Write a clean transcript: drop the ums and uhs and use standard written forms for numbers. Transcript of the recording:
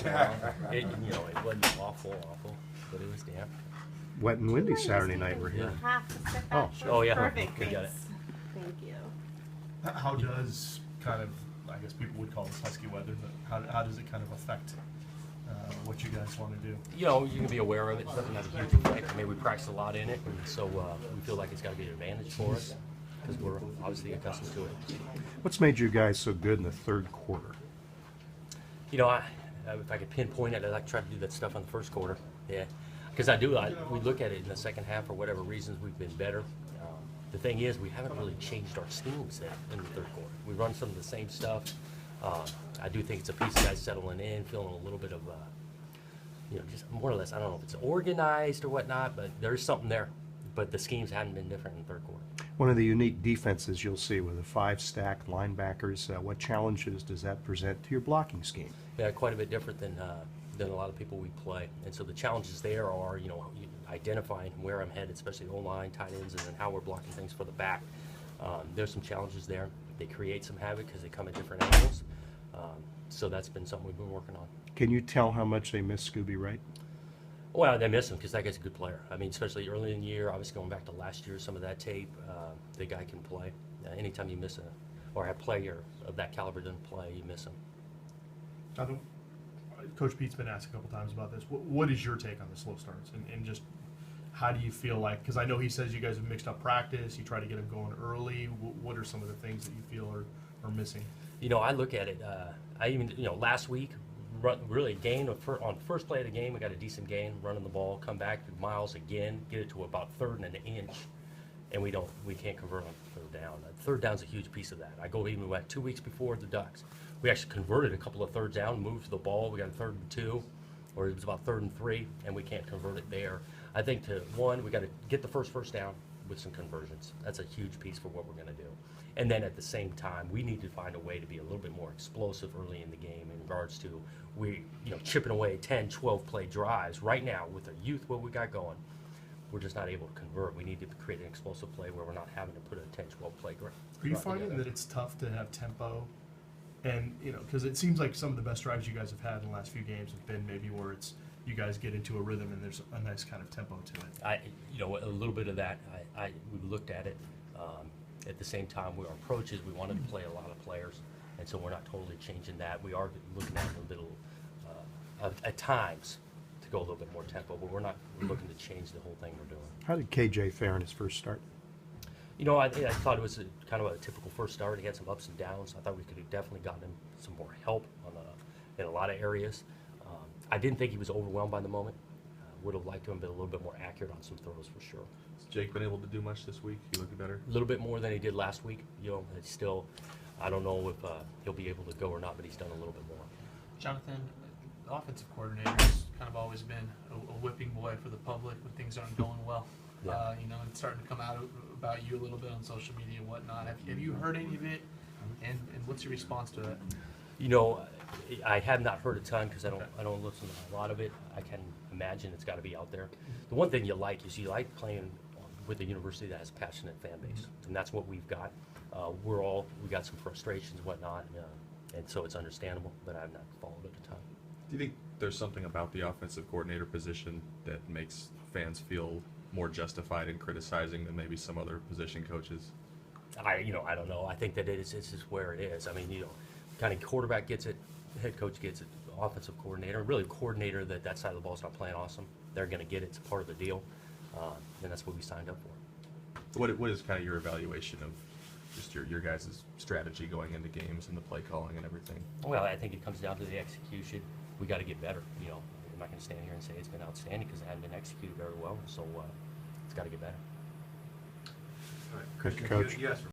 It wasn't awful, but it was damp. Wet and windy Saturday night we're here. You have to sit Oh, back. sure. Oh, yeah. Perfect. We got it. Thank you. How does kind of, I guess people would call this husky weather, but how does it kind of affect what you guys want to do? You can be aware of it. It doesn't have a huge effect. I mean, we practice a lot in it, and so we feel like it's got to be an advantage for us because we're obviously accustomed to it. What's made you guys so good in the third quarter? If I could pinpoint it, I'd like to try to do that stuff in the first quarter. Yeah, because we look at it in the second half for whatever reasons we've been better. The thing is, we haven't really changed our scheme set in the third quarter. We run some of the same stuff. I do think it's a piece of guys settling in, feeling a little bit of, just more or less, I don't know if it's organized or whatnot, but there's something there. But the schemes haven't been different in the third quarter. One of the unique defenses you'll see with the 5-stack linebackers, what challenges does that present to your blocking scheme? Yeah, quite a bit different than a lot of people we play. And so the challenges there are, identifying where I'm headed, especially the O-line, tight ends, and then how we're blocking things for the back. There's some challenges there. They create some havoc because they come at different angles. So that's been something we've been working on. Can you tell how much they miss Scooby Wright? Well, they miss him because that guy's a good player. I mean, especially early in the year, obviously going back to last year, some of that tape, the guy can play. Anytime you miss or a player of that caliber doesn't play, you miss him. Coach Pete's been asked a couple times about this. What is your take on the slow starts, and just how do you feel like? Because I know he says you guys have mixed up practice. You try to get him going early. What are some of the things that you feel are missing? I look at it. I even last week, really gain on first play of the game. We got a decent gain, running the ball, come back to Miles again, get it to about third and an inch, and we can't convert on third down. Third down's a huge piece of that. We went 2 weeks before the Ducks. We actually converted a couple of third down, moved the ball. We got a 3rd and 2, or it was about 3rd and 3, and we can't convert it there. I think we got to get the first down with some conversions. That's a huge piece for what we're going to do. And then at the same time, we need to find a way to be a little bit more explosive early in the game in regards to chipping away 10, 12 play drives. Right now, with the youth, what we got going, we're just not able to convert. We need to create an explosive play where we're not having to put a 10, 12 play drive. Are you finding that it's tough to have tempo? And, because it seems like some of the best drives you guys have had in the last few games have been maybe where it's you guys get into a rhythm and there's a nice kind of tempo to it. A little bit of that. We've looked at it. At the same time, our approach is we wanted to play a lot of players, and so we're not totally changing that. We are looking at a little, at times, to go a little bit more tempo, but we're not looking to change the whole thing we're doing. How did KJ fare in his first start? I thought it was kind of a typical first start. He had some ups and downs. I thought we could have definitely gotten him some more help in a lot of areas. I didn't think he was overwhelmed by the moment. Would have liked to have been a little bit more accurate on some throws for sure. Has Jake been able to do much this week? He looking better? A little bit more than he did last week. It's still, I don't know if he'll be able to go or not, but he's done a little bit more. Jonathan, the offensive coordinator's kind of always been a whipping boy for the public when things aren't going well. Yeah. It's starting to come out about you a little bit on social media and whatnot. Have you heard any of it? And what's your response to it? I have not heard a ton because I don't listen to a lot of it. I can imagine it's got to be out there. The one thing you like is playing with a university that has a passionate fan base, and that's what we've got. We got some frustrations and whatnot, and so it's understandable, but I've not followed it a ton. Do you think there's something about the offensive coordinator position that makes fans feel more justified in criticizing than maybe some other position coaches? I don't know. I think that it's just where it is. I mean, kind of quarterback gets it, head coach gets it, offensive coordinator, really coordinator that side of the ball's not playing awesome. They're going to get it. It's part of the deal, and that's what we signed up for. What is kind of your evaluation of just your guys' strategy going into games and the play calling and everything? Well, I think it comes down to the execution. We got to get better. I'm not going to stand here and say it's been outstanding because it hasn't been executed very well. So it's got to get better. Coach. You asked for